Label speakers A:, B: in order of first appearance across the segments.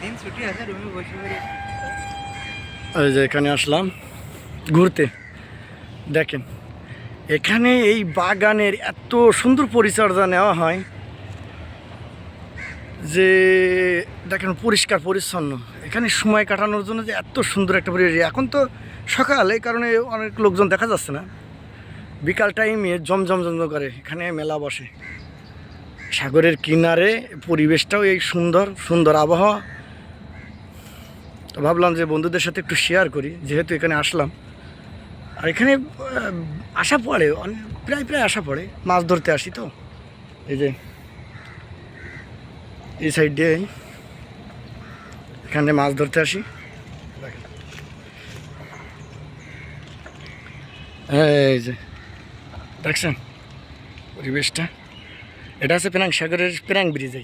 A: দিন ছুটি আছে রুমে বসে পড়ি।
B: এই যে এখানে আসলাম ঘুরতে, দেখেন এখানে এই বাগানের এত সুন্দর পরিচর্যা নেওয়া হয় যে দেখেন পরিষ্কার পরিচ্ছন্ন। এখানে সময় কাটানোর জন্য যে এত সুন্দর একটা পরিবেশ। এখন তো সকাল, এই কারণে অনেক লোকজন দেখা যাচ্ছে না। বিকাল টাইমে জমজম করে এখানে মেলা বসে। সাগরের কিনারে পরিবেশটাও এই সুন্দর সুন্দর আবহাওয়া। তো ভাবলাম যে বন্ধুদের সাথে একটু শেয়ার করি, যেহেতু এখানে আসলাম। আর এখানে আসা পড়ে প্রায় আসা পড়ে, মাছ ধরতে আসি তো। এই যে এই সাইড দিয়ে এখানে মাছ ধরতে আসি। এই যে দেখছেন পরিবেশটা, এটা আছে পেনাং সাগরের পেনাং ব্রিজ।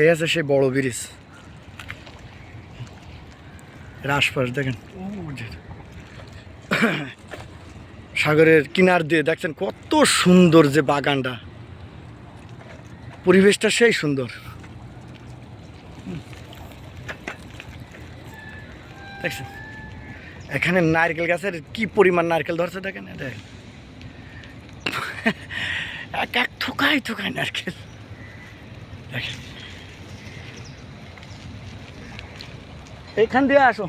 B: এই আছে সেই বড় ব্রিজ, এর আশপাশ দেখেন সাগরের কিনার দিয়ে দেখছেন কত সুন্দর যে বাগানটা, পরিবেশটা সেই সুন্দর। দেখছেন এখানে নারকেল গাছের কি পরিমাণ নারকেল ধরছে দেখেন, এটা এক এক থোকায় থোকায় নারকেল। দেখেন এইখান দিয়ে আসো,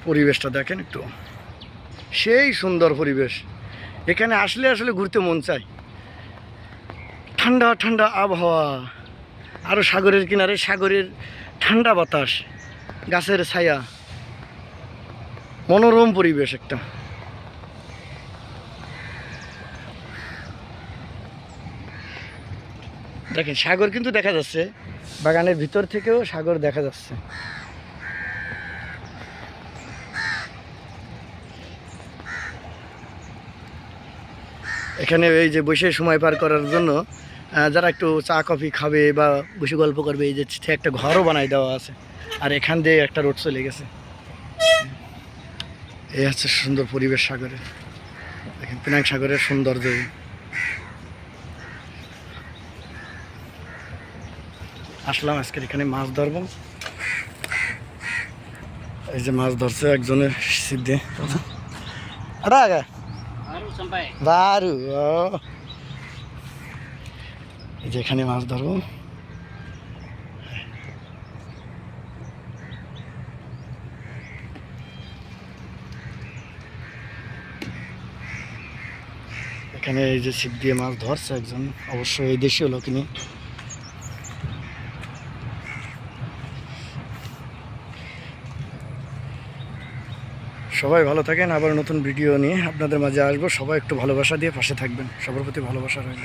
B: পরিবেশটা দেখেন একটু, সেই সুন্দর পরিবেশ। এখানে আসলে ঘুরতে মন চায়, ঠান্ডা ঠান্ডা আবহাওয়া, আরও সাগরের কিনারে সাগরের ঠান্ডা বাতাস, গাছের ছায়া, মনোরম পরিবেশ একটা। দেখেন সাগর কিন্তু দেখা যাচ্ছে, বাগানের ভিতর থেকেও সাগর দেখা যাচ্ছে। এখানে এই যে বসে সময় পার করার জন্য যারা একটু চা কফি খাবে বা বসে গল্প করবে, এই যে একটা ঘরও বানাই দেওয়া আছে। আর এখান দিয়ে একটা রোড চলে গেছে। এই হচ্ছে সুন্দর পরিবেশ সাগরের। দেখেন পেনাং সাগরের সৌন্দর্য। আসলাম আজকের এখানে মাছ ধরবো। এই যে মাছ ধরছে একজনের সিদ্ধে বারু, এই যে এখানে মাছ ধরবো। এখানে এই যে ছিপ দিয়ে মাছ ধরছে একজন, অবশ্যই এই দেশীয় লোকিনী। সবাই ভালো থাকেন, আবার নতুন ভিডিও নিয়ে আপনাদের মাঝে আসবো। সবাই একটু ভালোবাসা দিয়ে পাশে থাকবেন, সবার প্রতি ভালোবাসা রইল।